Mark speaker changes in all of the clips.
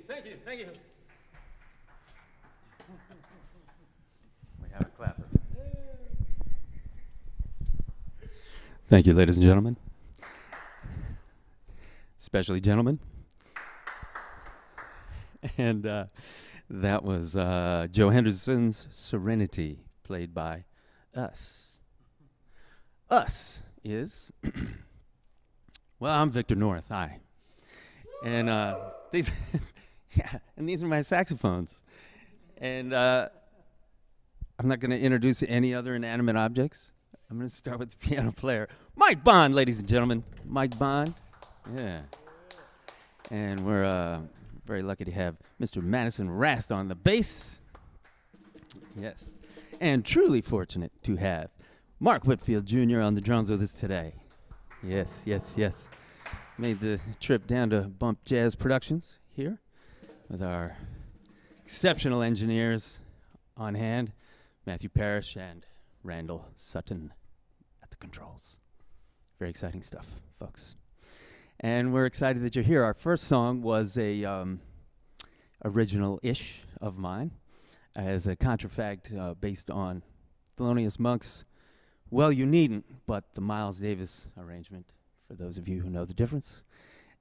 Speaker 1: thank you.
Speaker 2: We have a clapper. Thank you, ladies and gentlemen. Especially gentlemen. And that was Joe Henderson's Serenity, played by us. Us is, well, I'm Victor North, hi. And these, yeah, and these are my saxophones. And I'm not going to introduce any other inanimate objects. I'm going to start with the piano player, Mike Bond, ladies and gentlemen. Mike Bond, yeah. And we're very lucky to have Mr. Madison Rast on the bass. Yes. And truly fortunate to have Mark Whitfield Jr. on the drums with us today. Yes. Made the trip down to Bump Jazz Productions here with our exceptional engineers on hand, Matthew Parrish and Randall Sutton at the controls. Very exciting stuff, folks. And we're excited that you're here. Our first song was a original-ish of mine as a contrafact based on Thelonious Monk's Well You Needn't, but the Miles Davis arrangement, for those of you who know the difference.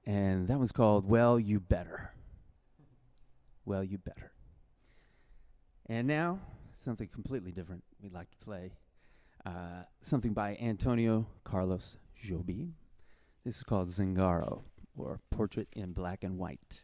Speaker 2: And that was called Well You Better. Well You Better. And now, something completely different. We'd like to play something by Antonio Carlos Jobim. This is called Zingaro, or Portrait in Black and White.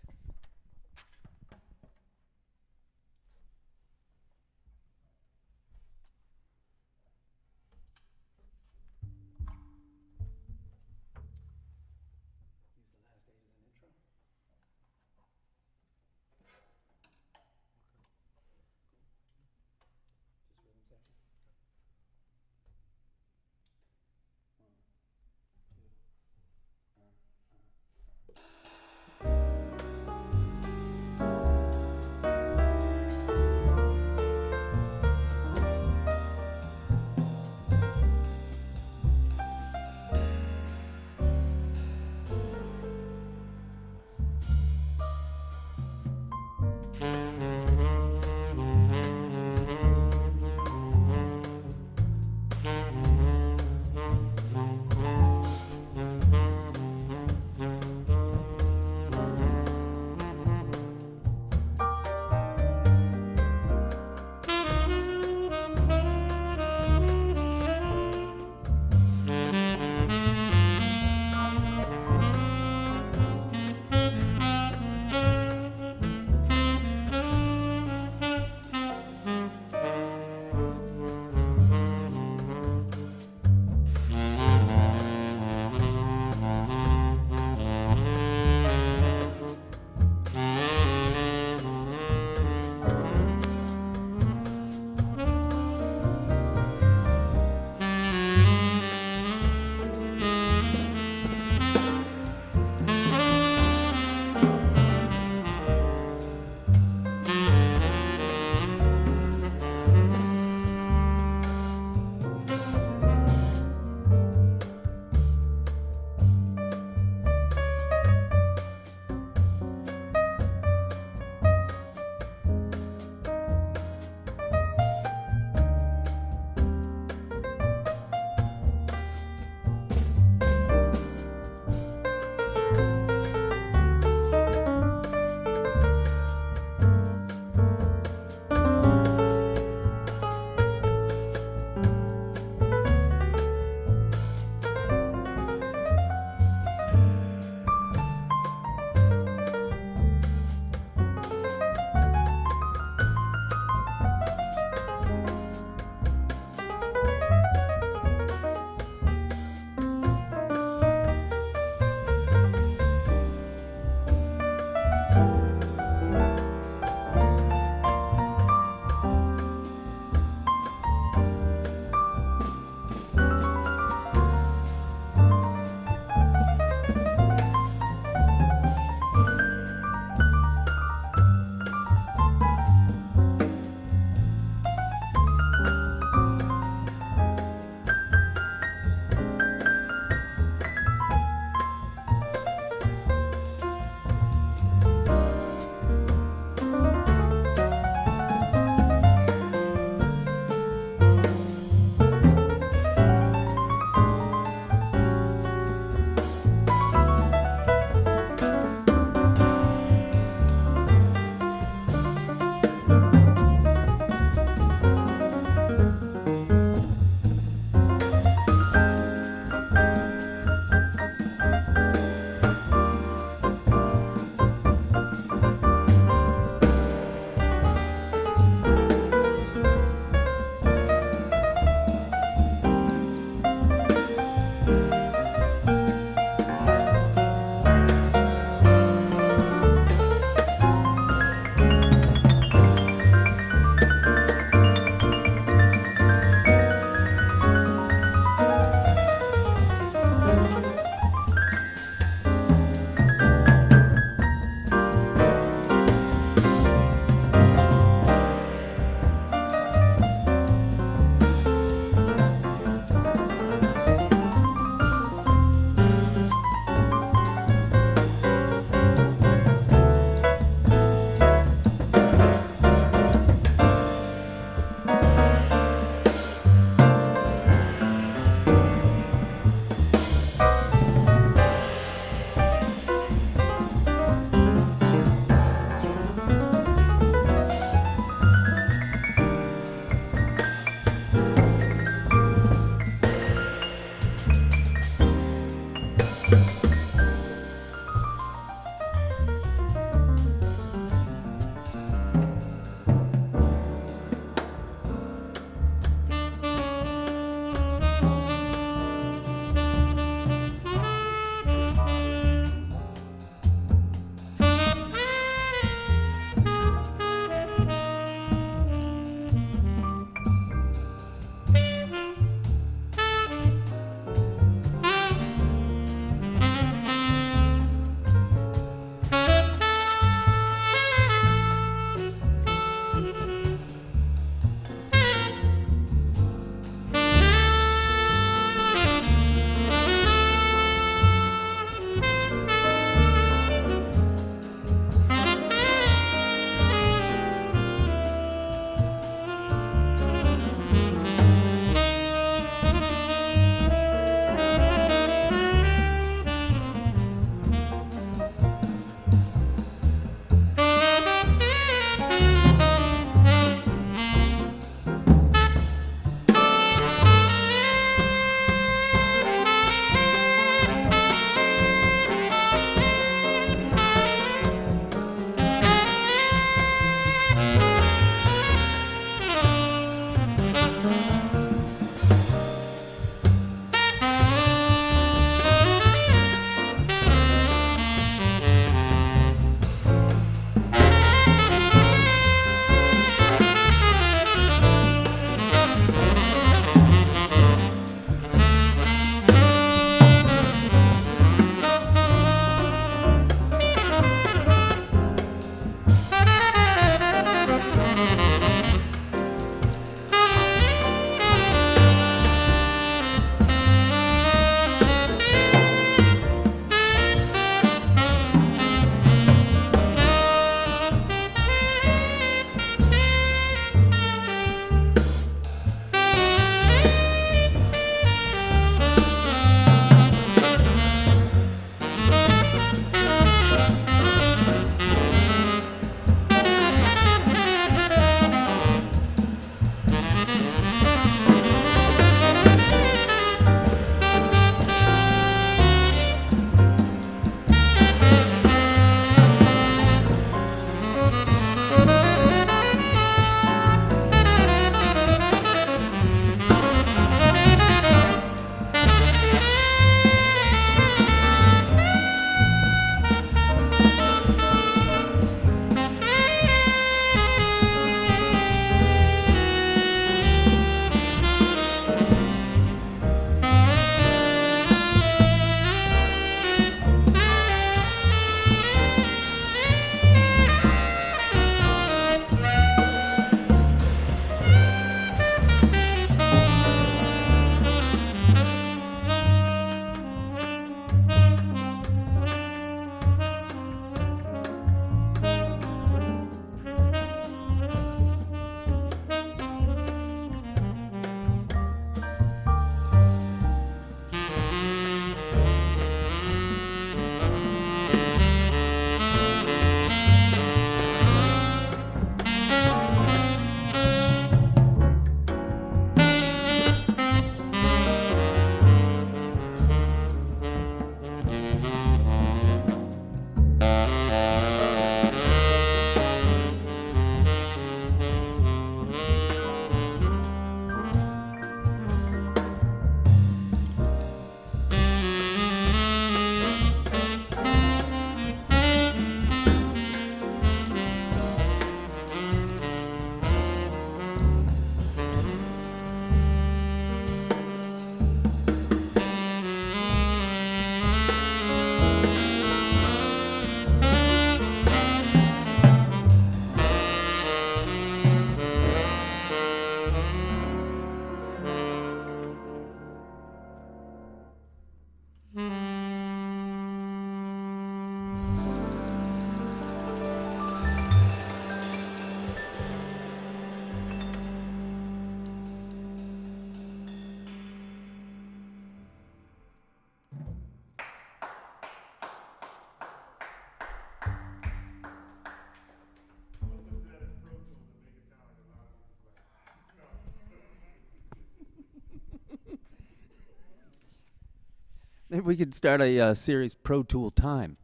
Speaker 2: Maybe we could start a series, Pro Tool Time.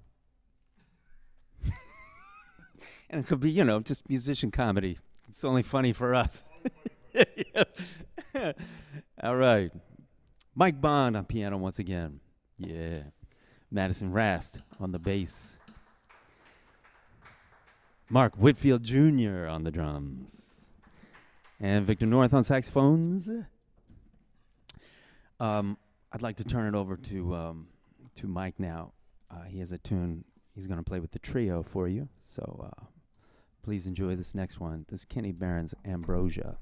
Speaker 2: And it could be, just musician comedy. It's only funny for us. All right. Mike Bond on piano once again. Yeah. Madison Rast on the bass. Mark Whitfield Jr. on the drums. And Victor North on saxophones. I'd like to turn it over to Mike now. He has a tune he's going to play with the trio for you. So please enjoy this next one. This is Kenny Barron's Ambrosia.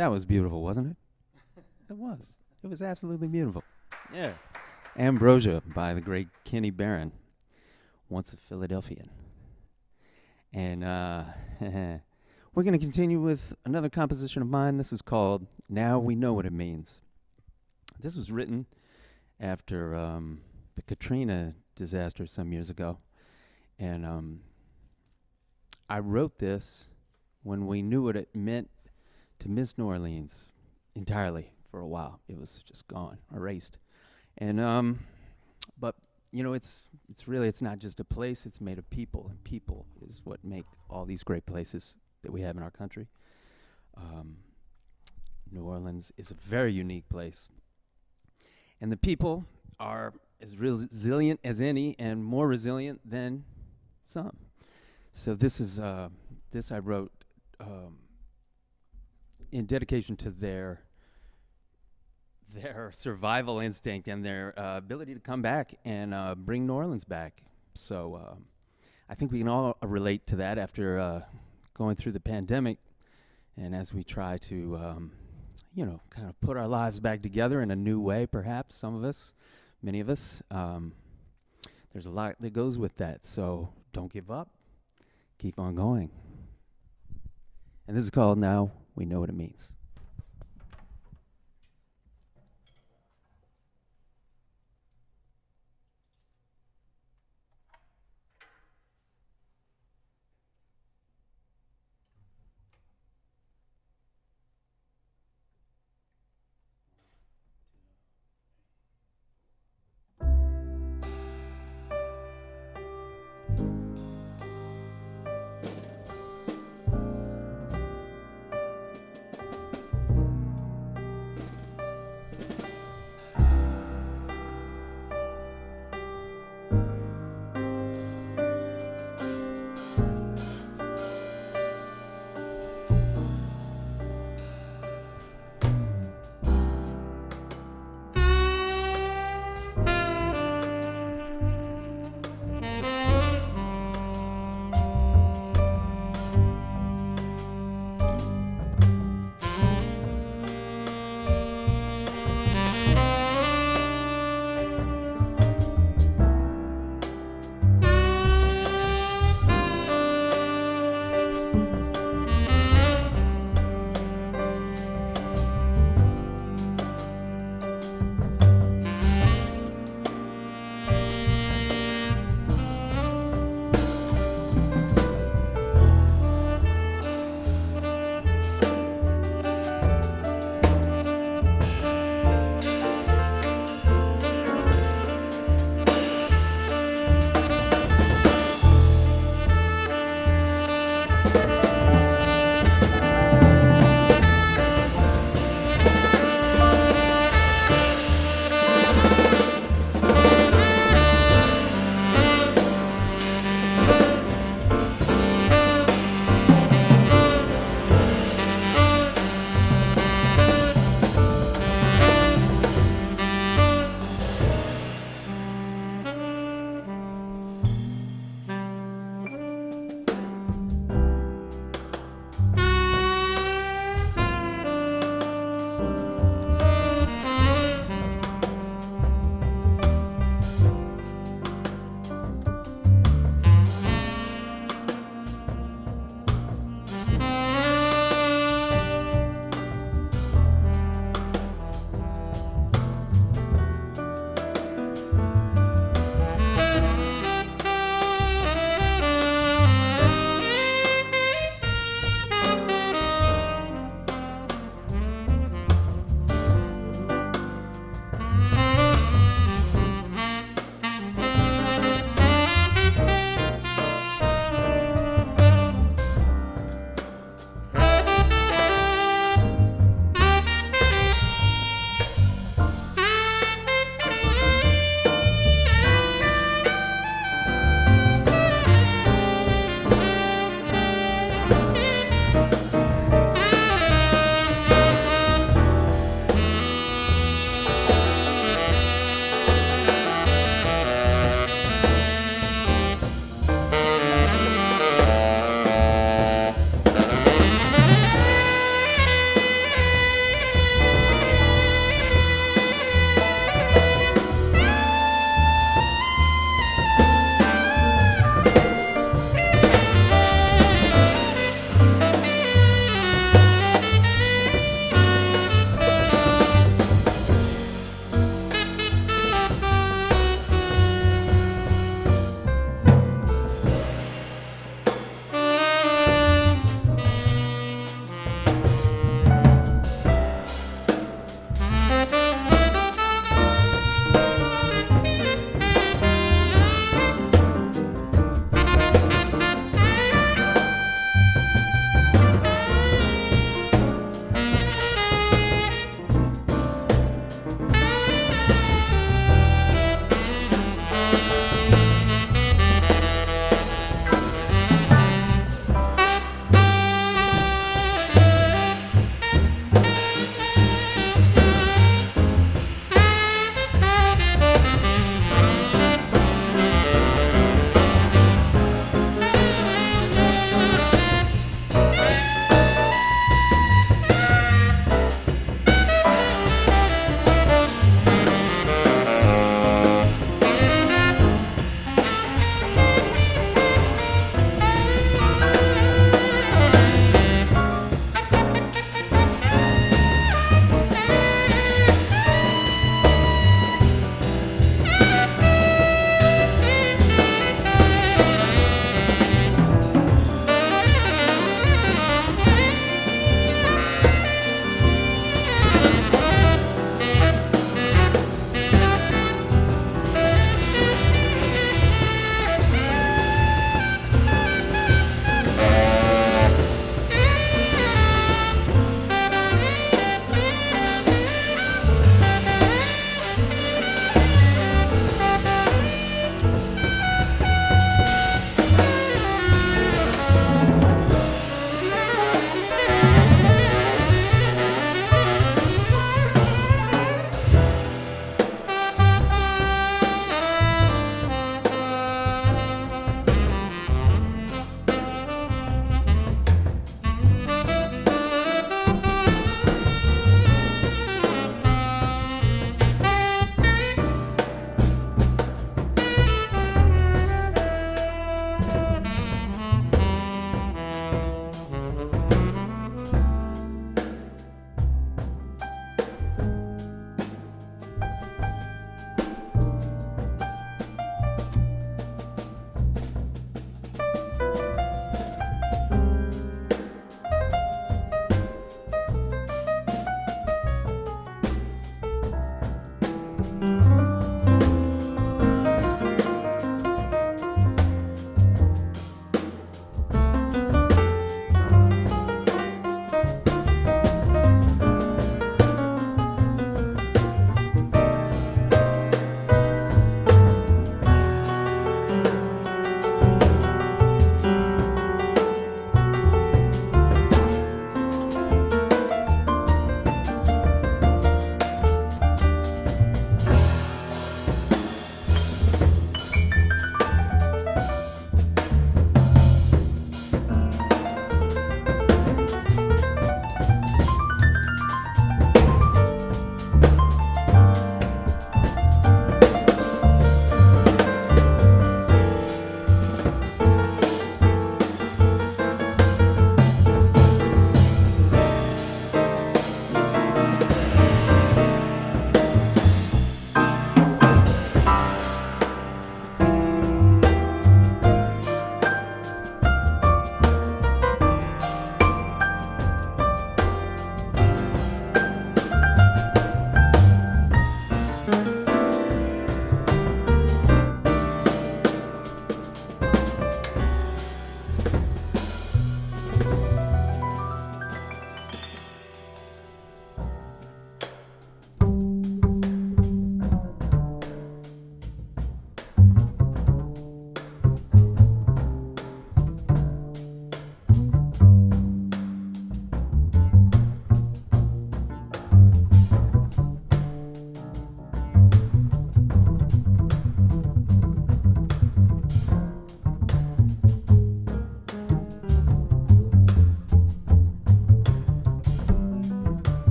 Speaker 2: That was beautiful, wasn't it? It was. It was absolutely beautiful. Yeah. Ambrosia by the great Kenny Barron, once a Philadelphian. And we're going to continue with another composition of mine. This is called Now We Know What It Means. This was written after the Katrina disaster some years ago. And I wrote this when we knew what it meant to miss New Orleans entirely for a while. It was just gone, erased. And but you know, it's not just a place, it's made of people, and people is what make all these great places that we have in our country. New Orleans is a very unique place, and the people are as resilient as any and more resilient than some. So this is this I wrote in dedication to their survival instinct and their ability to come back and bring New Orleans back. So I think we can all relate to that after going through the pandemic, and as we try to, you know, kind of put our lives back together in a new way, perhaps, some of us, many of us. There's a lot that goes with that, so don't give up. Keep on going. And this is called Now We Know What It Means.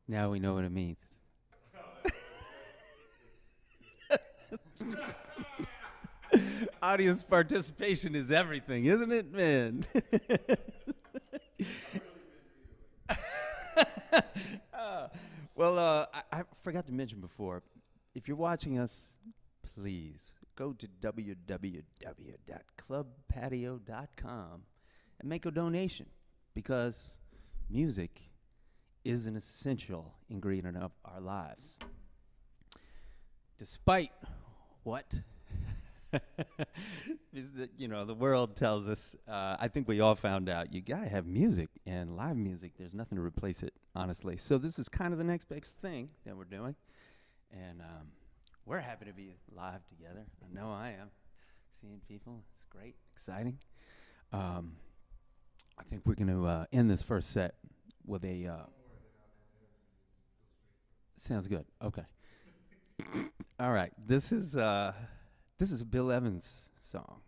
Speaker 2: Now we know what it means. Audience participation is everything, isn't it, man? Uh, I forgot to mention before, if you're watching us, please go to www.clubpatio.com and make a donation because music is an essential ingredient of our lives. Despite what the world tells us, I think we all found out you gotta have music, and live music, there's nothing to replace it, honestly. So this is kind of the next big thing that we're doing, and we're happy to be live together. I know I am. Seeing people, it's great, exciting. I think we're going to end this first set with a. Sounds good. Okay. All right. This is a Bill Evans song.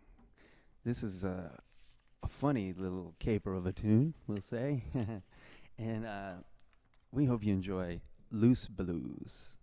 Speaker 2: This is a funny little caper of a tune, we'll say, and we hope you enjoy Loose Blues.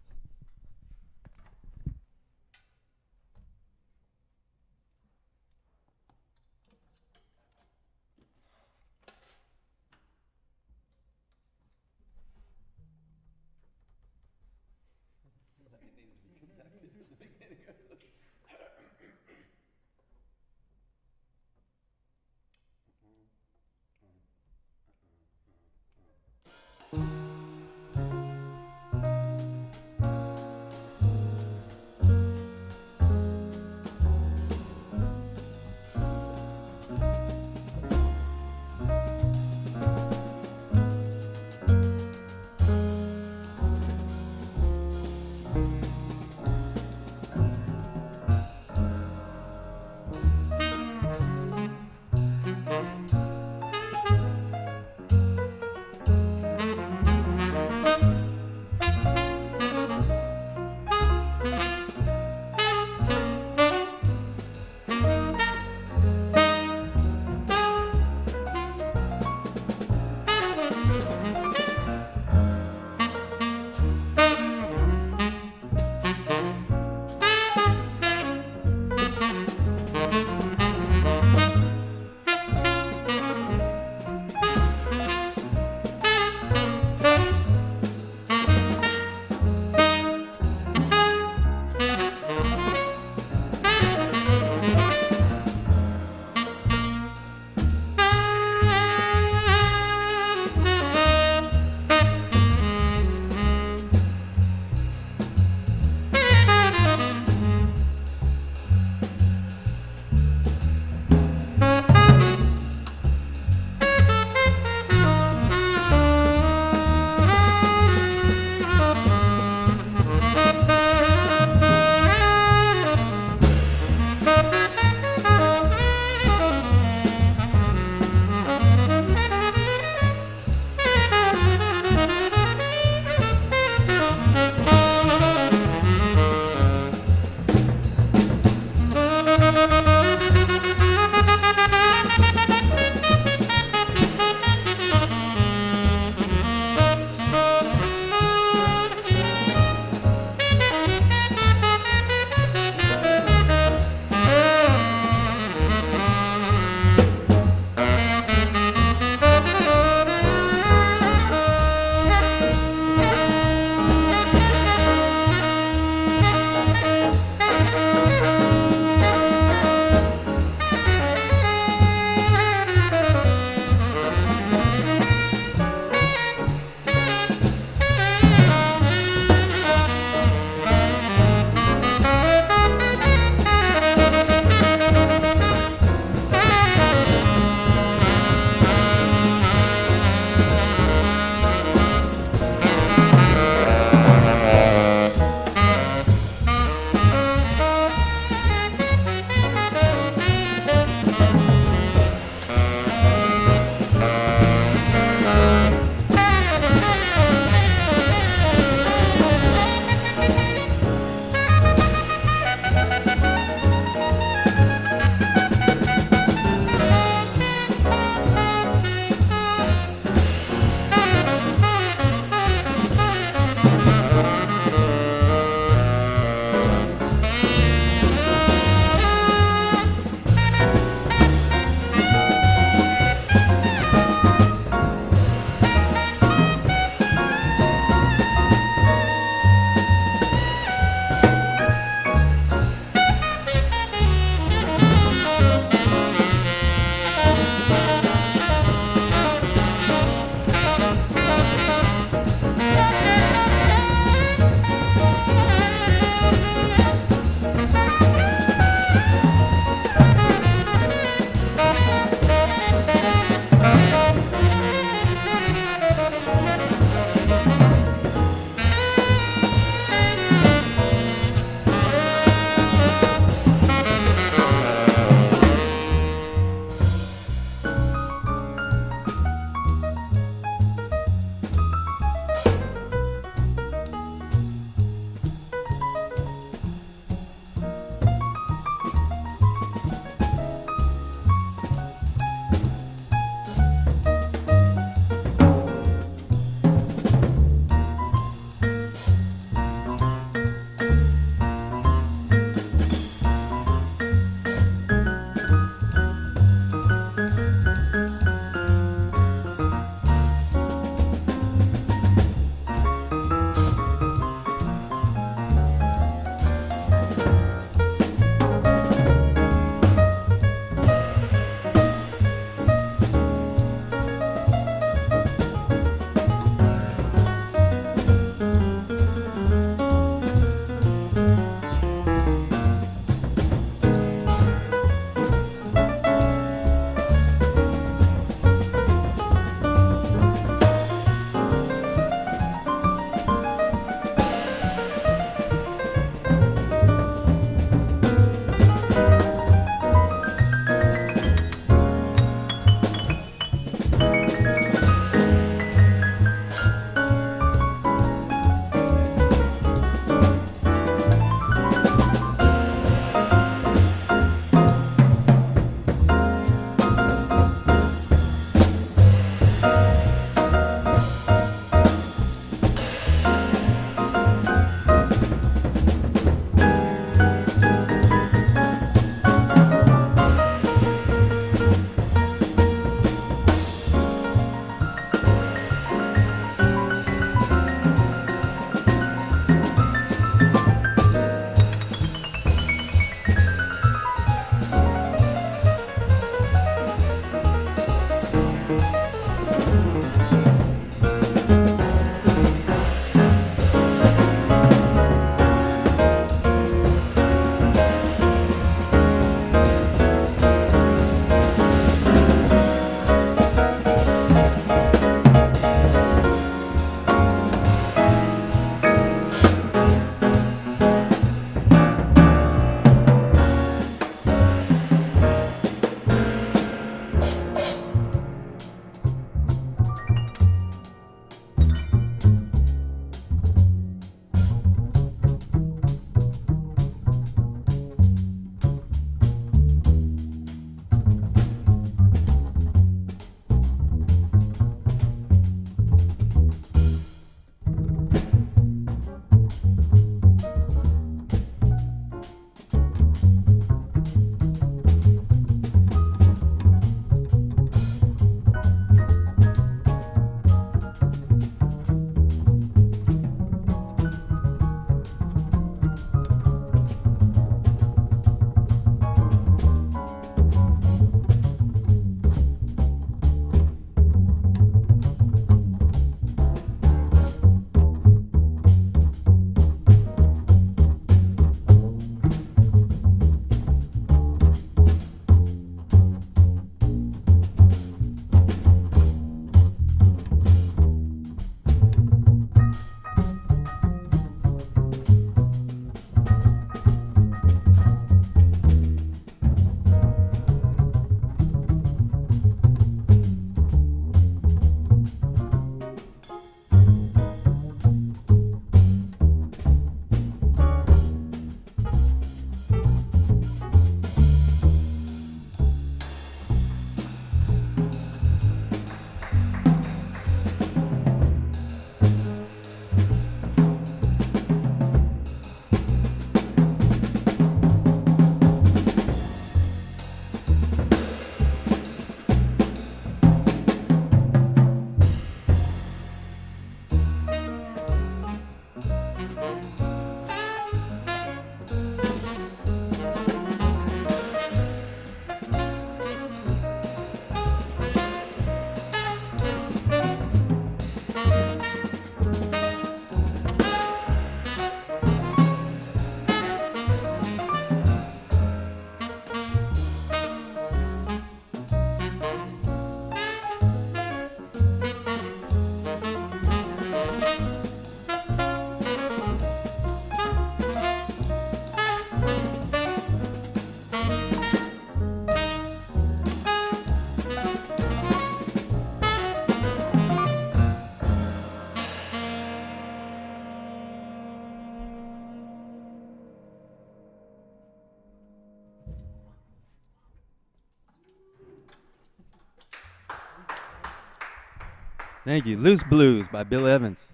Speaker 2: Thank you. Loose Blues by Bill Evans.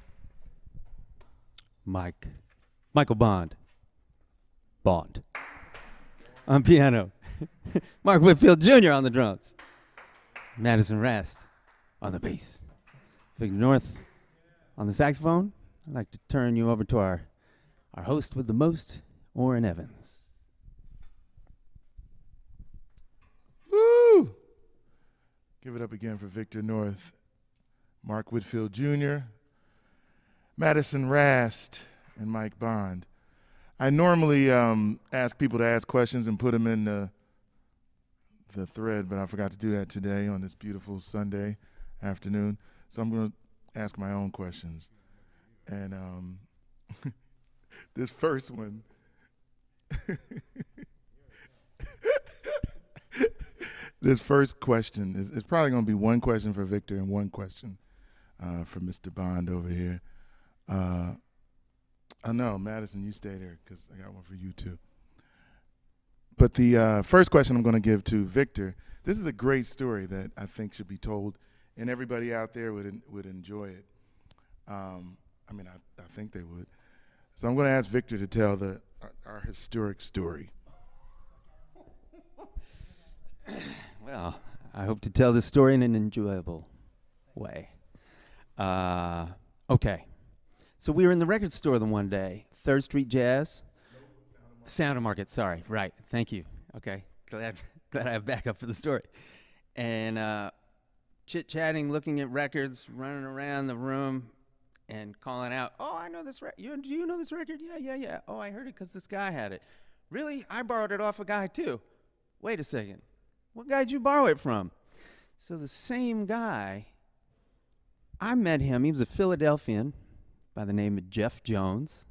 Speaker 2: Michael Bond. On piano. Mark Whitfield Jr. on the drums. Madison Rast on the bass. Victor North on the saxophone. I'd like to turn you over to our host with the most, Orrin Evans.
Speaker 1: Woo! Give it up again for Victor North, Mark Whitfield Jr., Madison Rast, and Mike Bond. I normally ask people to ask questions and put them in the thread, but I forgot to do that today on this beautiful Sunday afternoon. So I'm going to ask my own questions. And this first one, this first question is probably going to be one question for Victor and one question for Mr. Bond over here. No, Madison, you stay there because I got one for you too. But the first question I'm going to give to Victor, this is a great story that I think should be told, and everybody out there would enjoy it. I think they would. So I'm going to ask Victor to tell our historic story.
Speaker 2: Well, I hope to tell this story in an enjoyable way. Okay. So we were in the record store the one day, 3rd Street Jazz. Sound of Market, sorry. Right. Thank you. Okay. Glad I have backup for the story. And chit-chatting, looking at records, running around the room, and calling out, "Oh, I know this record. Do you know this record? Yeah. Oh, I heard it because this guy had it. Really? I borrowed it off a guy, too. Wait a second. What guy did you borrow it from?" So the same guy, I met him. He was a Philadelphian by the name of Jeff Jones.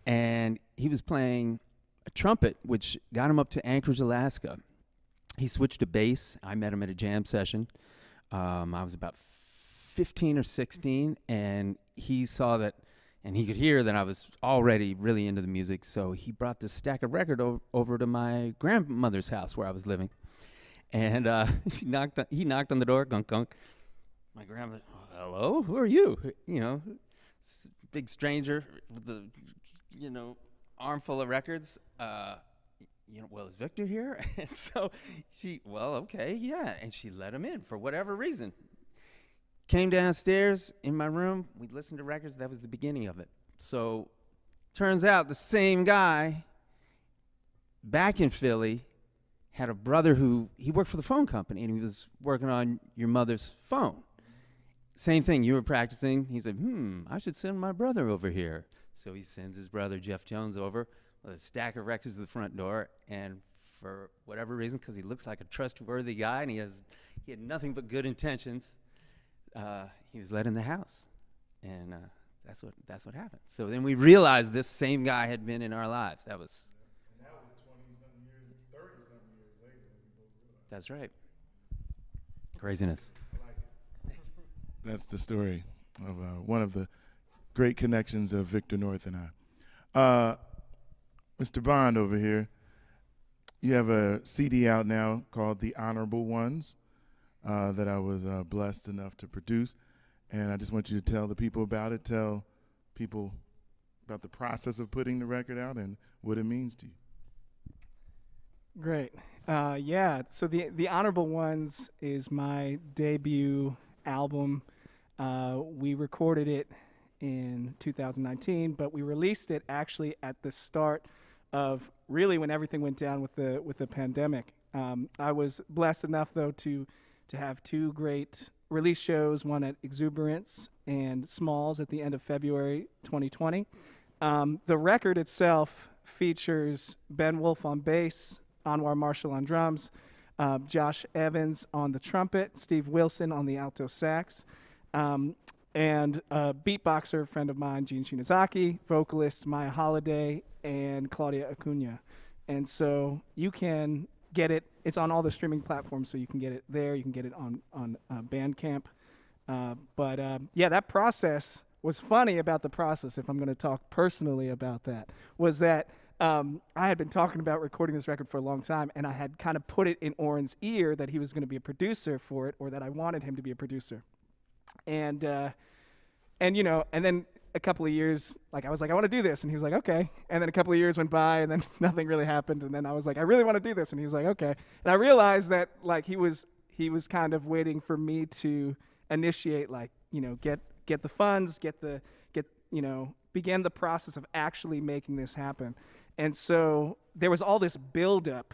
Speaker 2: And he was playing a trumpet, which got him up to Anchorage, Alaska. He switched to bass. I met him at a jam session. I was about 15 or 16, and he saw that, and he could hear that I was already really into the music, so he brought this stack of record over to my grandmother's house where I was living. And he knocked on the door, gunk, gunk. My grandmother, "Hello, who are you?" Big stranger with the, armful of records. Well, is Victor here? And so okay, yeah. And she let him in for whatever reason. Came downstairs in my room. We listened to records. That was the beginning of it. So turns out the same guy back in Philly had a brother he worked for the phone company, and he was working on your mother's phone. Same thing, you were practicing. He said, I should send my brother over here. So he sends his brother, Jeff Jones, over with a stack of records to the front door. And for whatever reason, because he looks like a trustworthy guy and he had nothing but good intentions, he was let in the house. And that's what happened. So then we realized this same guy had been in our lives. That was
Speaker 1: 20-something years, 30-something years later.
Speaker 2: That's right. Craziness.
Speaker 1: That's the story of one of the great connections of Victor North and I. Mr. Bond over here, you have a CD out now called The Honorable Ones that I was blessed enough to produce. And I just want you to tell the people about it, tell people about the process of putting the record out and what it means to you.
Speaker 3: Great. So the Honorable Ones is my debut album. We recorded it in 2019, but we released it actually at the start of really when everything went down with the pandemic. I was blessed enough though to have 2 great release shows, one at Exuberance and Smalls at the end of February 2020. The record itself features Ben Wolf on bass, Anwar Marshall on drums, Josh Evans on the trumpet, Steve Wilson on the alto sax, and a beatboxer friend of mine, Gene Shinazaki, vocalist Maya Holiday, and Claudia Acuna. And so you can get it. It's on all the streaming platforms, so you can get it there. You can get it on Bandcamp. That process was funny about the process, if I'm going to talk personally about that, was that I had been talking about recording this record for a long time, and I had kind of put it in Orrin's ear that he was going to be a producer for it, or that I wanted him to be a producer. and you know, and then a couple of years, like I was like, I want to do this, and he was like, okay. And then a couple of years went by, and then nothing really happened. And then I was like, I really want to do this, and he was like, okay. And I realized that like he was kind of waiting for me to initiate, like, you know, get the funds, get you know, began the process of actually making this happen. And so there was all this buildup,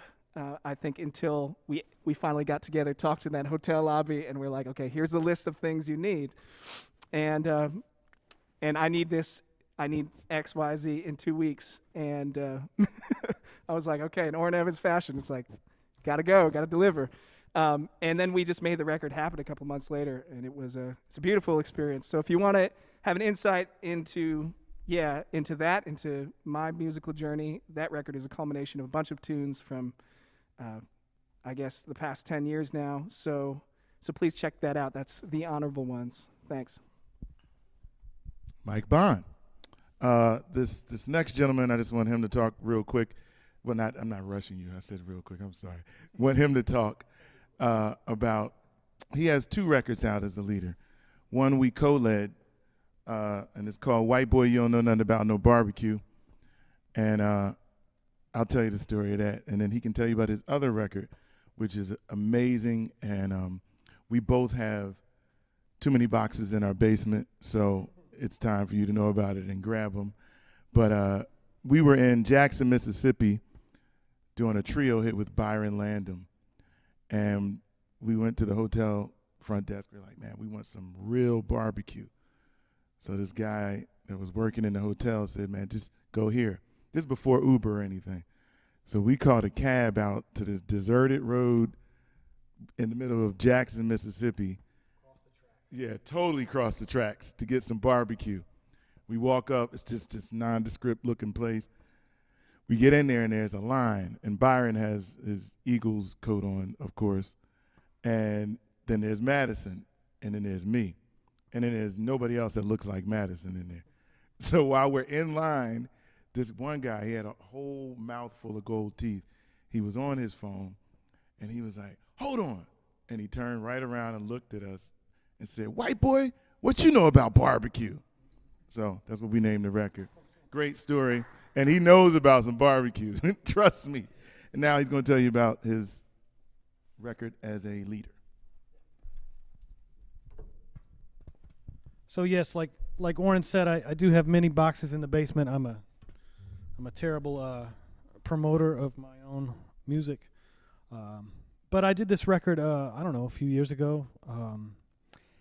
Speaker 3: I think, until we finally got together, talked in that hotel lobby, and we're like, okay, here's the list of things you need, and I need this, I need X, Y, Z in 2 weeks, and I was like, okay, in Orrin Evans fashion, it's like, gotta go, gotta deliver. And then we just made the record happen a couple months later, and it's a beautiful experience. So if you want to have an insight into into my musical journey, that record is a culmination of a bunch of tunes from, I guess, the past 10 years now. So please check that out. That's The Honorable Ones. Thanks.
Speaker 1: Mike Bond. This next gentleman, I just want him to talk real quick. Well, I'm not rushing you. I said real quick. I'm sorry. Want him to talk about. He has 2 records out as the leader. One we co-led, and it's called "White Boy You Don't Know Nothing About No Barbecue," and I'll tell you the story of that, and then he can tell you about his other record, which is amazing. And we both have too many boxes in our basement, so it's time for you to know about it and grab them. But we were in Jackson, Mississippi, doing a trio hit with Byron Landon, and we went to the hotel front desk. We were like, man, we want some real barbecue. So this guy that was working in the hotel said, man, just go here. This is before Uber or anything. So we called a cab out to this deserted road in the middle of Jackson, Mississippi. Yeah, totally crossed the tracks to get some barbecue. We walk up. It's just this nondescript looking place. We get in there, and there's a line, and Byron has his Eagles coat on, of course, and then there's Madison, and then there's me, and then there's nobody else that looks like Madison in there. So while we're in line, this one guy, he had a whole mouthful of gold teeth. He was on his phone, and he was like, hold on, and he turned right around and looked at us and said, white boy, what you know about barbecue? So that's what we named the record. Great story. And he knows about some barbecue. Trust me. And now he's going to tell you about his record as a leader.
Speaker 4: So yes, like Orrin said, I do have many boxes in the basement. I'm a terrible promoter of my own music. But I did this record, I don't know, a few years ago.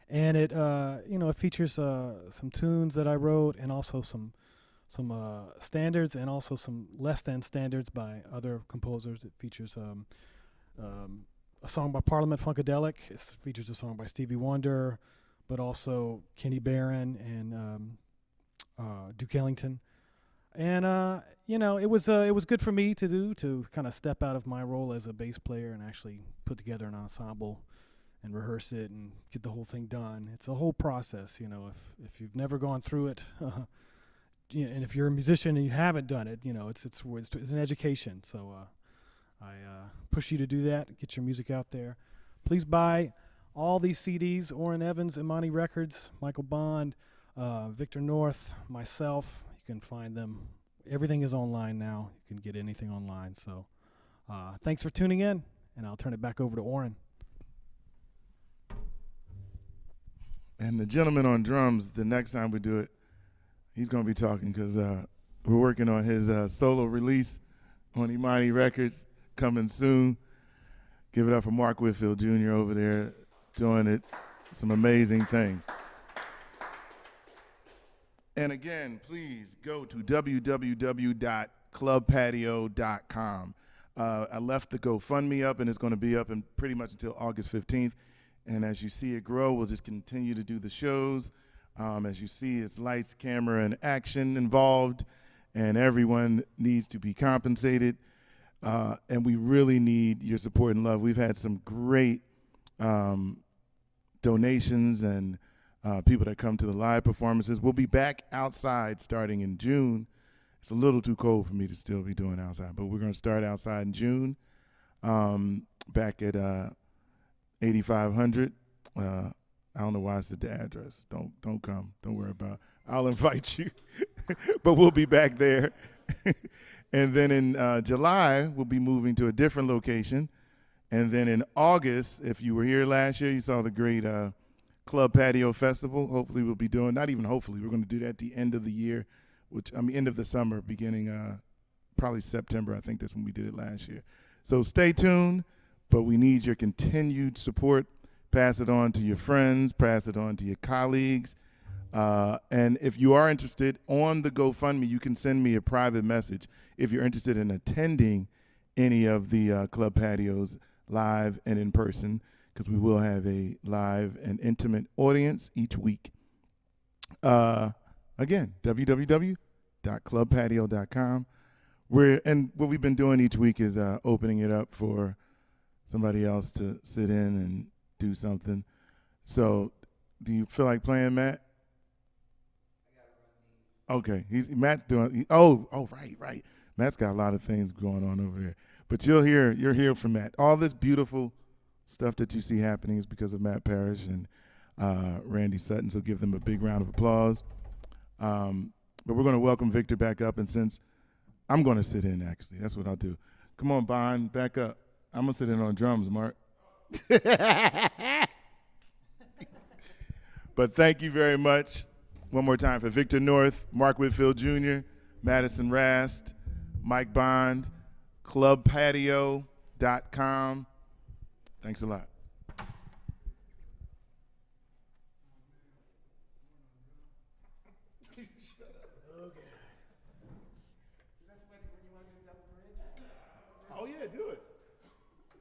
Speaker 4: And it, it features some tunes that I wrote, and also some standards, and also some less than standards by other composers. It features a song by Parliament Funkadelic. It features a song by Stevie Wonder, but also Kenny Barron and Duke Ellington. And it was good for me to kind of step out of my role as a bass player and actually put together an ensemble and rehearse it and get the whole thing done. It's a whole process, if you've never gone through it, and if you're a musician and you haven't done it, it's an education. So I push you to do that, get your music out there. Please buy all these CDs, Orrin Evans, Imani Records, Michael Bond, Victor North, myself. You can find them. Everything is online now. You can get anything online. So thanks for tuning in, and I'll turn it back over to Orrin.
Speaker 1: And the gentleman on drums, the next time we do it, he's going to be talking because we're working on his solo release on Imani Records coming soon. Give it up for Mark Whitfield Jr. over there doing it. Some amazing things. And again, please go to www.clubpatio.com. I left the GoFundMe up, and it's going to be up pretty much until August 15th. And as you see it grow, we'll just continue to do the shows. As you see, it's lights, camera, and action involved, and everyone needs to be compensated. And we really need your support and love. We've had some great donations and people that come to the live performances. We'll be back outside starting in June. It's a little too cold for me to still be doing outside, but we're going to start outside in June, back at 8500 I don't know why I said the address. Don't come. Don't worry about it. I'll invite you. But we'll be back there. And then in July, we'll be moving to a different location. And then in August, if you were here last year, you saw the great Club Patio Festival. Hopefully we'll be doing, not even hopefully, we're going to do that at the end of the year, end of the summer, beginning probably September. I think that's when we did it last year. So stay tuned, but we need your continued support. Pass it on to your friends, pass it on to your colleagues. And if you are interested, on the GoFundMe, you can send me a private message if you're interested in attending any of the Club Patios live and in person, because we will have a live and intimate audience each week. Again, www.clubpatio.com. And what we've been doing each week is opening it up for somebody else to sit in and do something. So do you feel like playing, Matt? Okay, Matt's doing. Right. Matt's got a lot of things going on over there. But you'll hear from Matt. All this beautiful stuff that you see happening is because of Matt Parrish and Randy Sutton. So give them a big round of applause. But we're going to welcome Victor back up, and since I'm going to sit in, actually, that's what I'll do. Come on, Bond, back up. I'm going to sit in on drums, Mark. But thank you very much. One more time for Victor North, Mark Whitfield Jr., Madison Rast, Mike Bond, clubpatio.com. Thanks a lot. Oh, yeah, do it.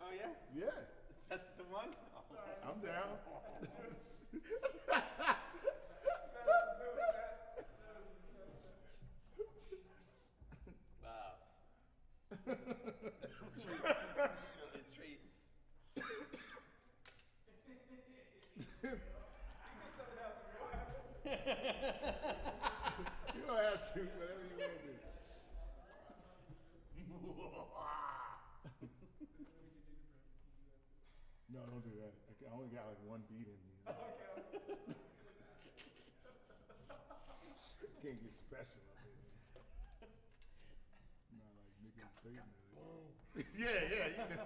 Speaker 2: Oh, yeah?
Speaker 1: Yeah.
Speaker 2: That's the one?
Speaker 1: I'm down.
Speaker 2: Wow. Treat.
Speaker 1: You don't have to, whatever you want to do. No, don't do that. I only got like one beat in me. Can't get special. Not like Nicky Clayton. Yeah, you know.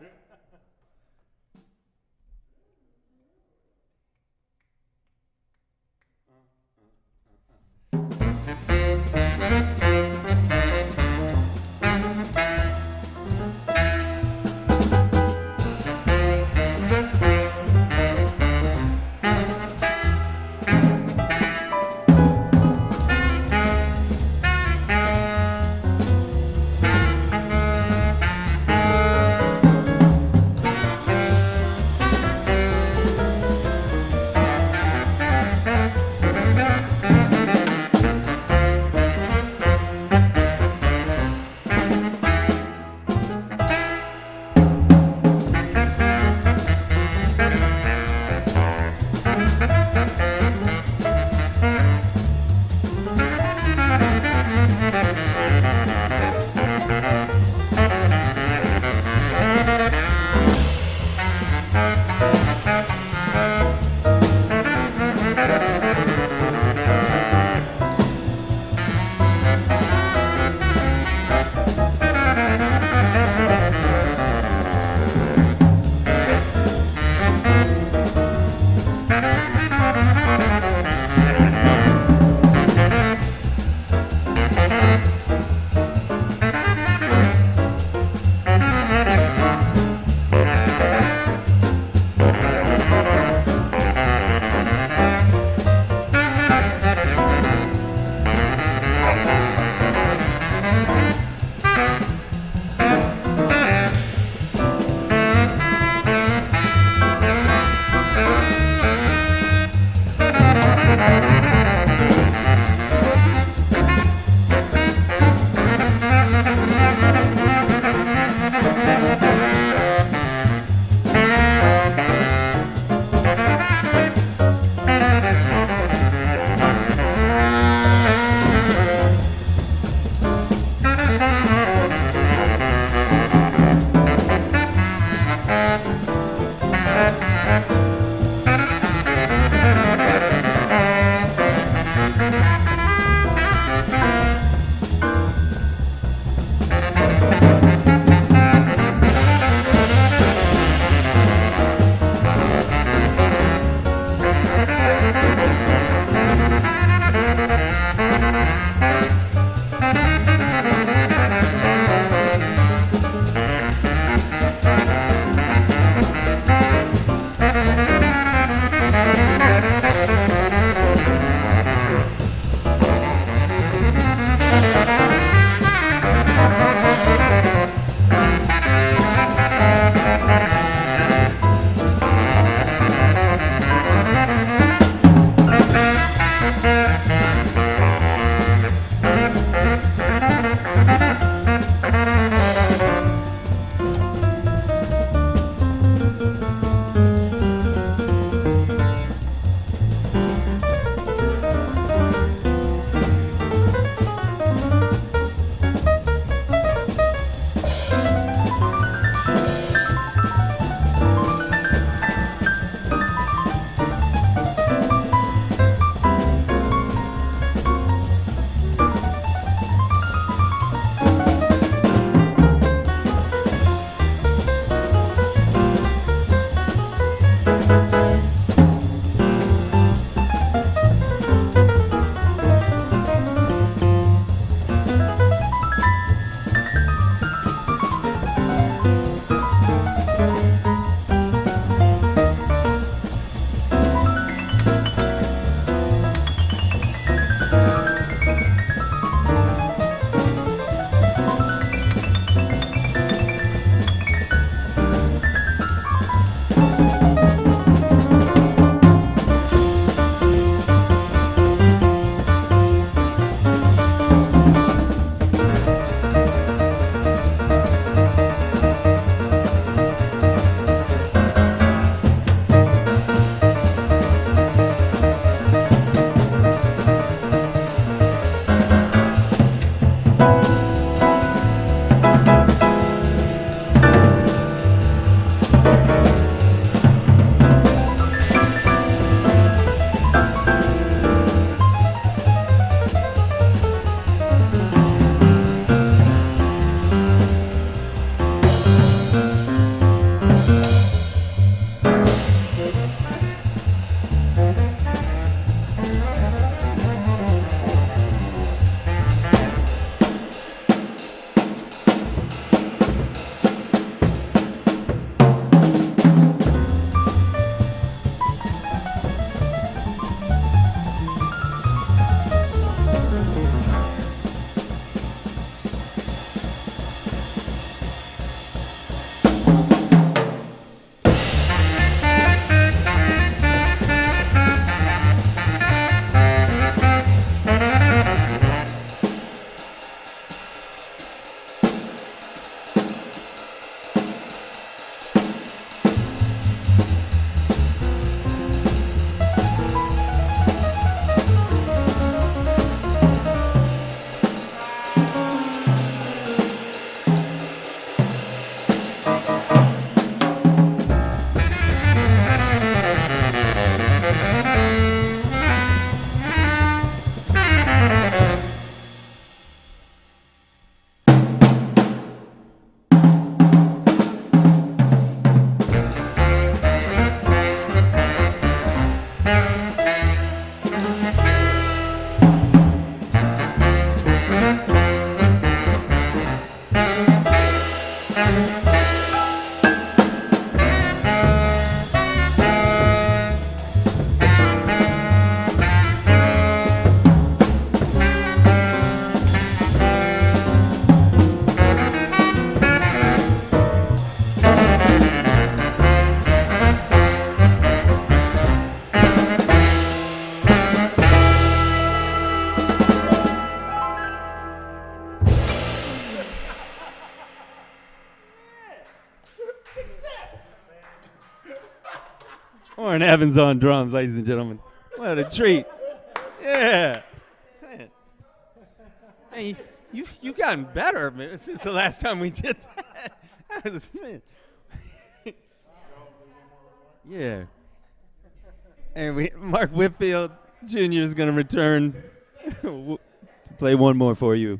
Speaker 2: Warren Evans on drums, ladies and gentlemen. What a treat. Yeah. Man. Hey, you've gotten better, man, since the last time we did that. That was, man. Yeah. And Mark Whitfield Jr. is going to return to play one more for you.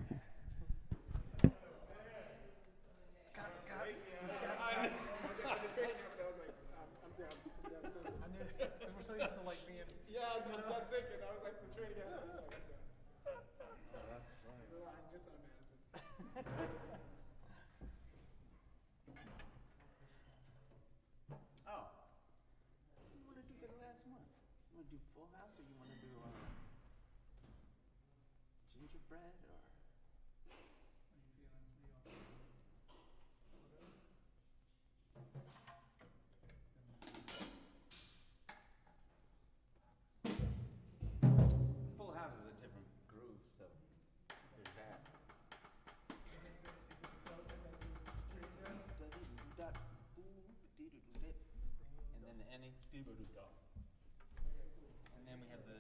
Speaker 2: And then we have the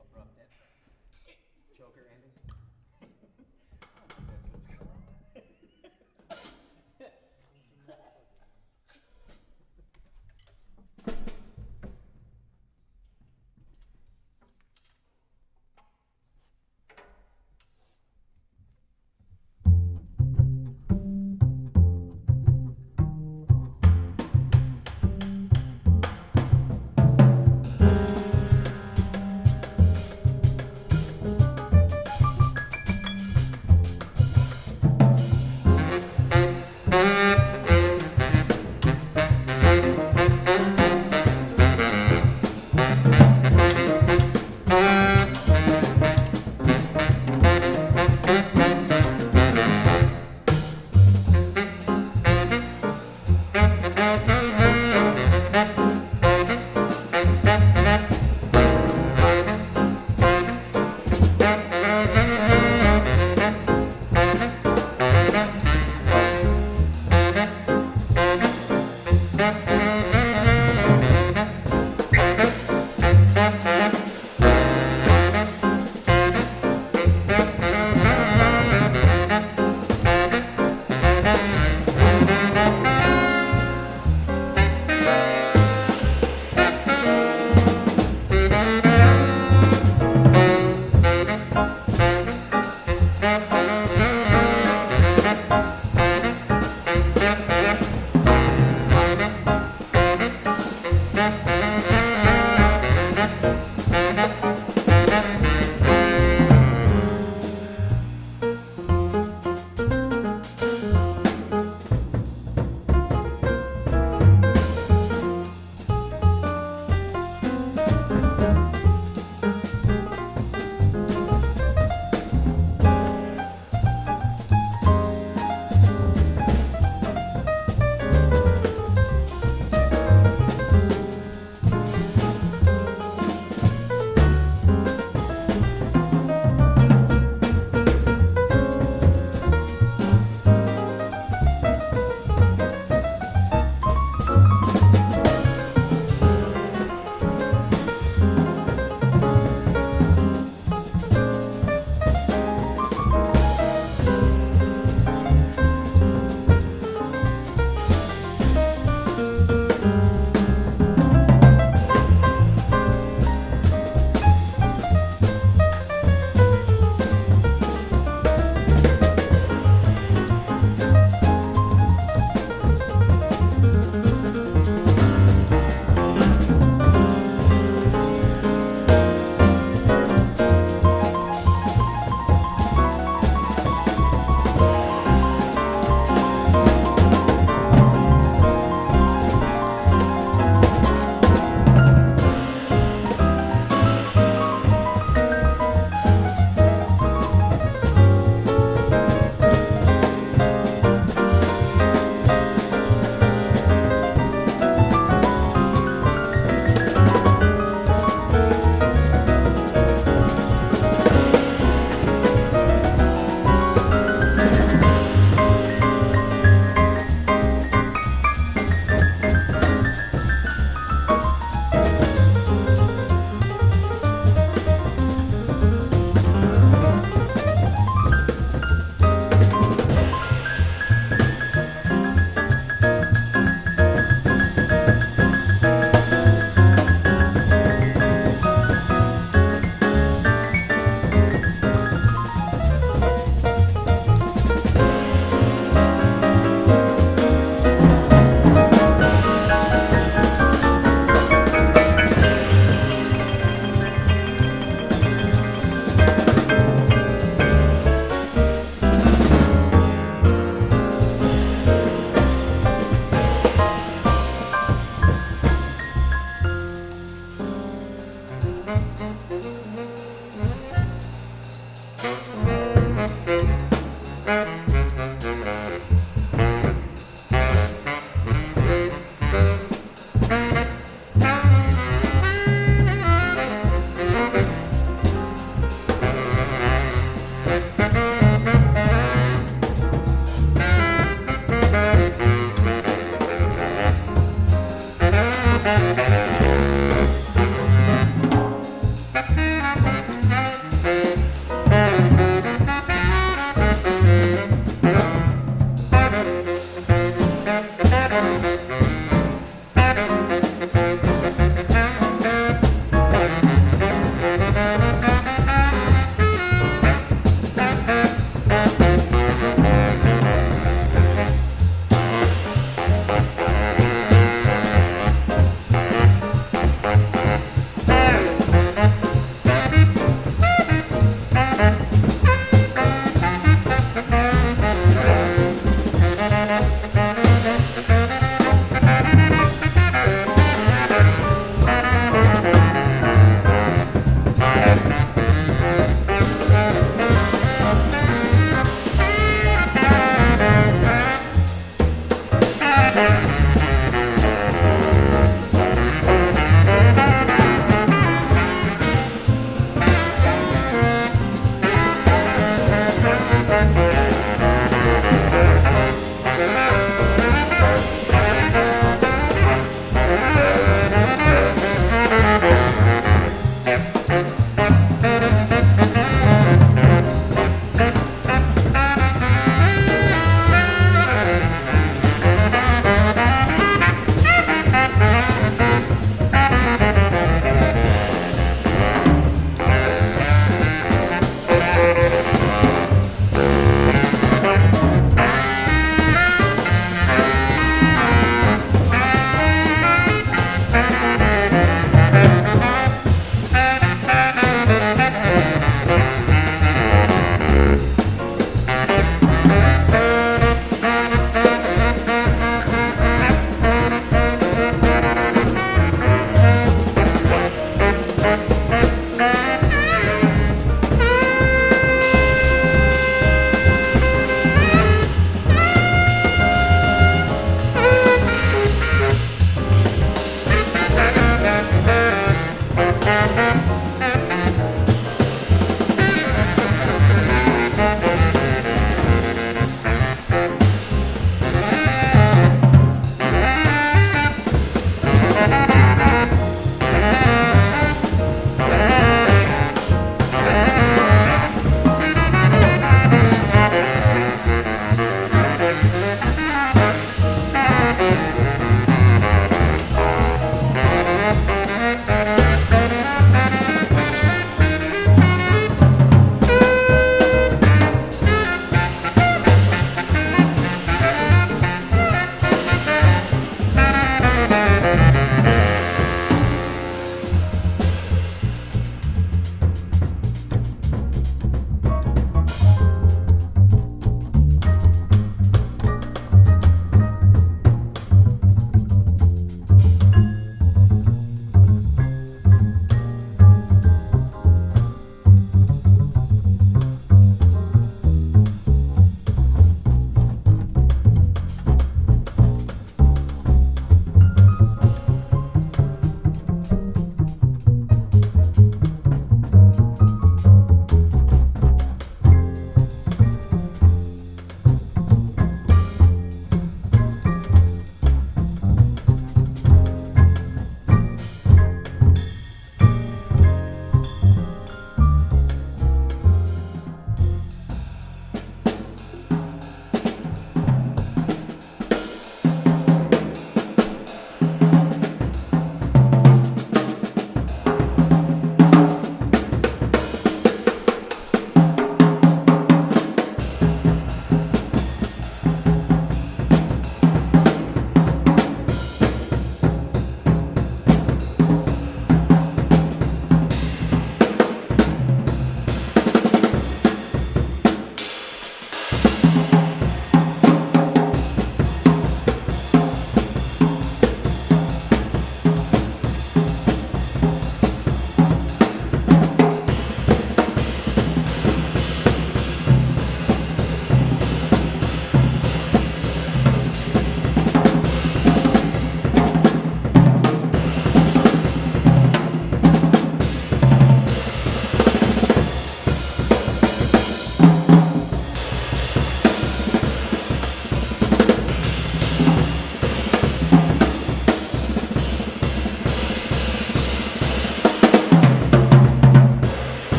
Speaker 2: abrupt end. Choker ending. That's what's going on.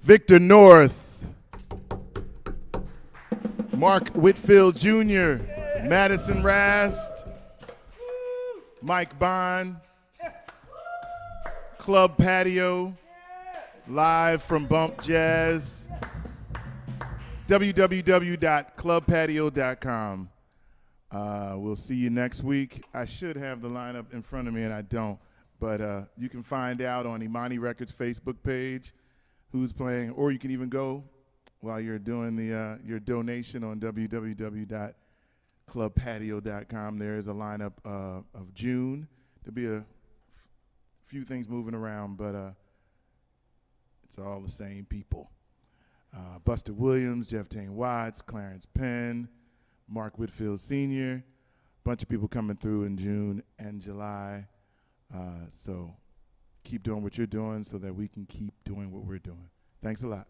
Speaker 1: Victor North, Mark Whitfield Jr., Madison Rast, Mike Bond, Club Patio, live from Bump Jazz, www.clubpatio.com. We'll see you next week. I should have the lineup in front of me, and I don't. But you can find out on Imani Records' Facebook page who's playing, or you can even go while you're doing your donation on www.clubpatio.com. There is a lineup of June. There'll be a few things moving around, but it's all the same people. Buster Williams, Jeff Tane Watts, Clarence Penn, Mark Whitfield Sr., bunch of people coming through in June and July. So keep doing what you're doing so that we can keep doing what we're doing. Thanks a lot.